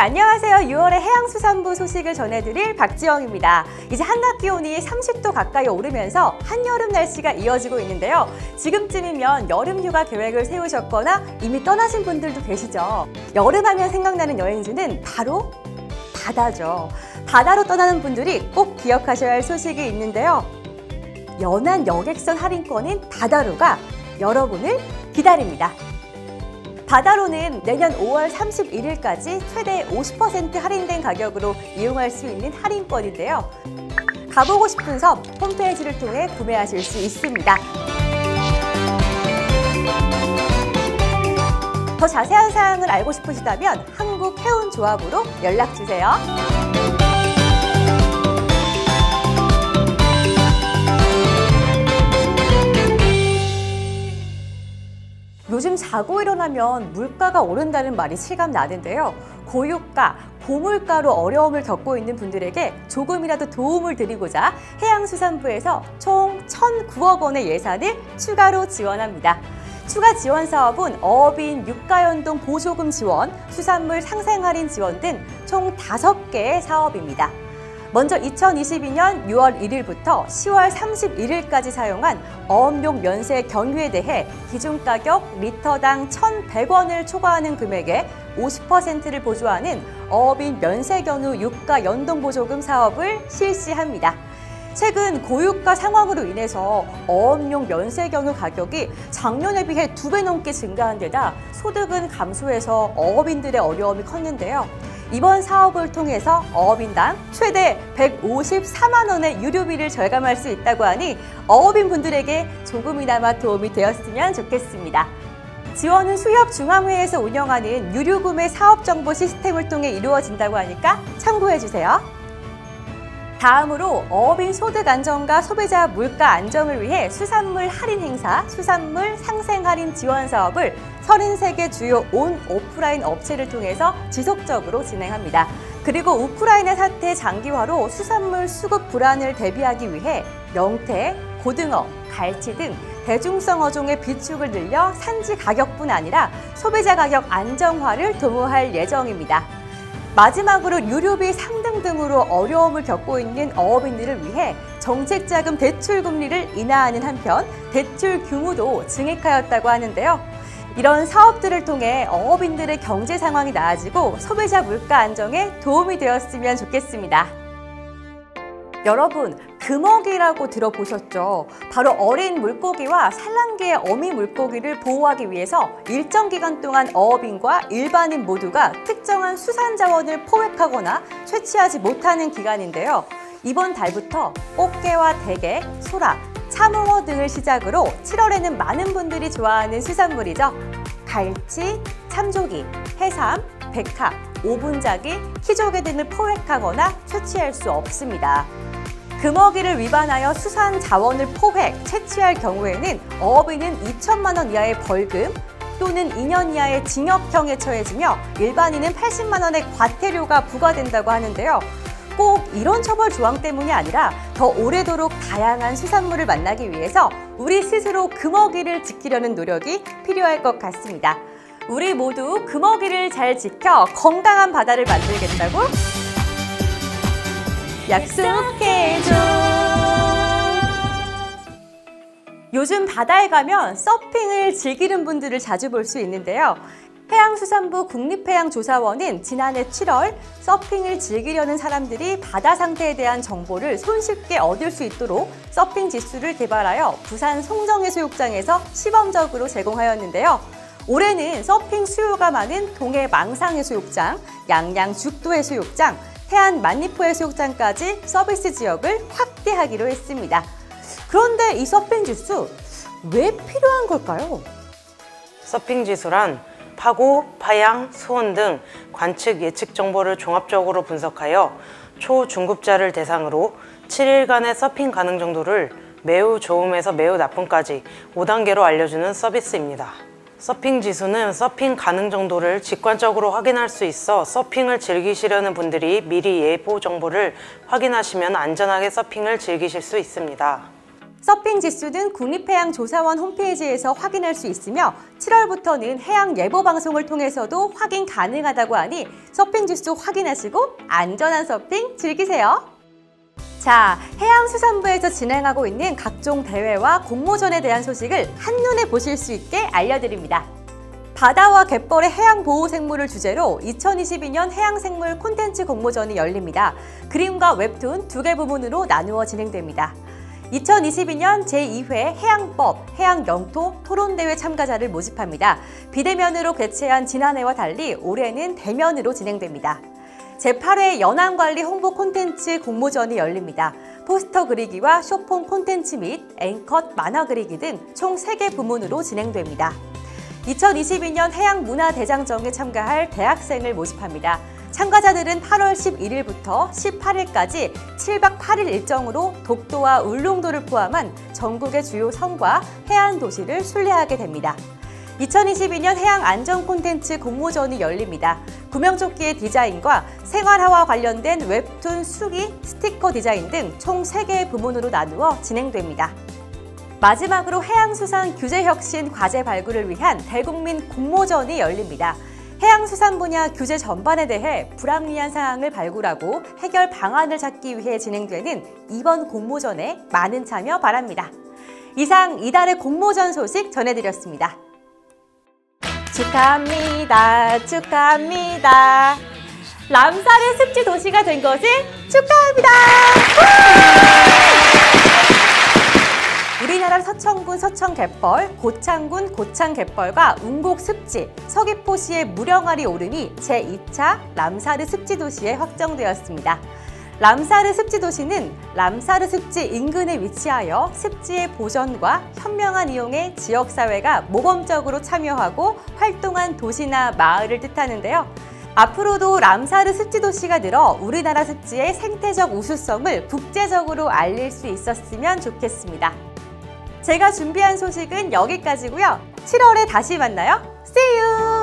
안녕하세요. 6월의 해양수산부 소식을 전해드릴 박지영입니다. 이제 한낮 기온이 30도 가까이 오르면서 한여름 날씨가 이어지고 있는데요. 지금쯤이면 여름 휴가 계획을 세우셨거나 이미 떠나신 분들도 계시죠. 여름하면 생각나는 여행지는 바로 바다죠. 바다로 떠나는 분들이 꼭 기억하셔야 할 소식이 있는데요. 연안 여객선 할인권인 바다로가 여러분을 기다립니다. 바다로는 내년 5월 31일까지 최대 50% 할인된 가격으로 이용할 수 있는 할인권인데요. 가보고 싶은 섬 홈페이지를 통해 구매하실 수 있습니다. 더 자세한 사항을 알고 싶으시다면 한국해운조합으로 연락주세요. 요즘 자고 일어나면 물가가 오른다는 말이 실감나는데요. 고유가, 고물가로 어려움을 겪고 있는 분들에게 조금이라도 도움을 드리고자 해양수산부에서 총 1,009억 원의 예산을 추가로 지원합니다. 추가 지원 사업은 어업인 유가연동 보조금 지원, 수산물 상생 할인 지원 등 총 5개의 사업입니다. 먼저 2022년 6월 1일부터 10월 31일까지 사용한 어업용 면세 경유에 대해 기준가격 리터당 1,100원을 초과하는 금액에 50%를 보조하는 어업인 면세 경유 유가 연동 보조금 사업을 실시합니다. 최근 고유가 상황으로 인해서 어업용 면세 경유 가격이 작년에 비해 2배 넘게 증가한 데다 소득은 감소해서 어업인들의 어려움이 컸는데요. 이번 사업을 통해서 어업인당 최대 154만 원의 유류비를 절감할 수 있다고 하니 어업인 분들에게 조금이나마 도움이 되었으면 좋겠습니다. 지원은 수협중앙회에서 운영하는 유류구매 사업정보 시스템을 통해 이루어진다고 하니까 참고해주세요. 다음으로 어업인 소득 안정과 소비자 물가 안정을 위해 수산물 할인 행사, 수산물 상생 할인 지원 사업을 33개 주요 온 오프라인 업체를 통해서 지속적으로 진행합니다. 그리고 우크라이나 사태 장기화로 수산물 수급 불안을 대비하기 위해 명태, 고등어, 갈치 등 대중성 어종의 비축을 늘려 산지 가격뿐 아니라 소비자 가격 안정화를 도모할 예정입니다. 마지막으로 유류비 상등 등으로 어려움을 겪고 있는 어업인들을 위해 정책자금 대출 금리를 인하하는 한편 대출 규모도 증액하였다고 하는데요. 이런 사업들을 통해 어업인들의 경제 상황이 나아지고 소비자 물가 안정에 도움이 되었으면 좋겠습니다. 여러분, 금어기라고 들어보셨죠? 바로 어린 물고기와 산란기의 어미 물고기를 보호하기 위해서 일정 기간 동안 어업인과 일반인 모두가 특정한 수산 자원을 포획하거나 채취하지 못하는 기간인데요. 이번 달부터 꽃게와 대게, 소라, 참홍어 등을 시작으로 7월에는 많은 분들이 좋아하는 수산물이죠. 갈치, 참조기, 해삼, 백합, 오분자기, 키조개 등을 포획하거나 채취할 수 없습니다. 금어기를 위반하여 수산 자원을 포획, 채취할 경우에는 어업인은 2천만 원 이하의 벌금 또는 2년 이하의 징역형에 처해지며 일반인은 80만 원의 과태료가 부과된다고 하는데요. 꼭 이런 처벌 조항 때문이 아니라 더 오래도록 다양한 수산물을 만나기 위해서 우리 스스로 금어기를 지키려는 노력이 필요할 것 같습니다. 우리 모두 금어기를 잘 지켜 건강한 바다를 만들겠다고? 약속해줘. 요즘 바다에 가면 서핑을 즐기는 분들을 자주 볼 수 있는데요. 해양수산부 국립해양조사원은 지난해 7월 서핑을 즐기려는 사람들이 바다 상태에 대한 정보를 손쉽게 얻을 수 있도록 서핑 지수를 개발하여 부산 송정해수욕장에서 시범적으로 제공하였는데요. 올해는 서핑 수요가 많은 동해 망상해수욕장, 양양 죽도해수욕장, 해안 만리포해수욕장까지 서비스 지역을 확대하기로 했습니다. 그런데 이 서핑 지수 왜 필요한 걸까요? 서핑 지수란 파고, 파양, 수온 등 관측 예측 정보를 종합적으로 분석하여 초, 중급자를 대상으로 7일간의 서핑 가능 정도를 매우 좋음에서 매우 나쁨까지 5단계로 알려주는 서비스입니다. 서핑 지수는 서핑 가능 정도를 직관적으로 확인할 수 있어 서핑을 즐기시려는 분들이 미리 예보 정보를 확인하시면 안전하게 서핑을 즐기실 수 있습니다. 서핑 지수는 국립해양조사원 홈페이지에서 확인할 수 있으며 7월부터는 해양 예보 방송을 통해서도 확인 가능하다고 하니 서핑 지수 확인하시고 안전한 서핑 즐기세요. 자, 해양수산부에서 진행하고 있는 각종 대회와 공모전에 대한 소식을 한눈에 보실 수 있게 알려드립니다. 바다와 갯벌의 해양보호생물을 주제로 2022년 해양생물 콘텐츠 공모전이 열립니다. 그림과 웹툰 2개 부문으로 나누어 진행됩니다. 2022년 제2회 해양법, 해양영토 토론대회 참가자를 모집합니다. 비대면으로 개최한 지난해와 달리 올해는 대면으로 진행됩니다. 제8회 연안관리 홍보 콘텐츠 공모전이 열립니다. 포스터 그리기와 쇼폼 콘텐츠 및 앵컷 만화 그리기 등 총 3개 부문으로 진행됩니다. 2022년 해양문화대장정에 참가할 대학생을 모집합니다. 참가자들은 8월 11일부터 18일까지 7박 8일 일정으로 독도와 울릉도를 포함한 전국의 주요 섬과 해안 도시를 순례하게 됩니다. 2022년 해양 안전 콘텐츠 공모전이 열립니다. 구명조끼의 디자인과 생활화와 관련된 웹툰, 수기, 스티커 디자인 등 총 3개의 부문으로 나누어 진행됩니다. 마지막으로 해양수산 규제혁신 과제 발굴을 위한 대국민 공모전이 열립니다. 해양수산 분야 규제 전반에 대해 불합리한 사항을 발굴하고 해결 방안을 찾기 위해 진행되는 이번 공모전에 많은 참여 바랍니다. 이상 이달의 공모전 소식 전해드렸습니다. 축하합니다. 축하합니다. 람사르 습지 도시가 된 것을 축하합니다. 우리나라 서천군 서천갯벌, 고창군 고창갯벌과 운곡 습지, 서귀포시의 무령알이 오름이 제2차 람사르 습지도시에 확정되었습니다. 람사르 습지도시는 람사르 습지 인근에 위치하여 습지의 보전과 현명한 이용에 지역사회가 모범적으로 참여하고 활동한 도시나 마을을 뜻하는데요. 앞으로도 람사르 습지도시가 늘어 우리나라 습지의 생태적 우수성을 국제적으로 알릴 수 있었으면 좋겠습니다. 제가 준비한 소식은 여기까지고요. 7월에 다시 만나요. See you!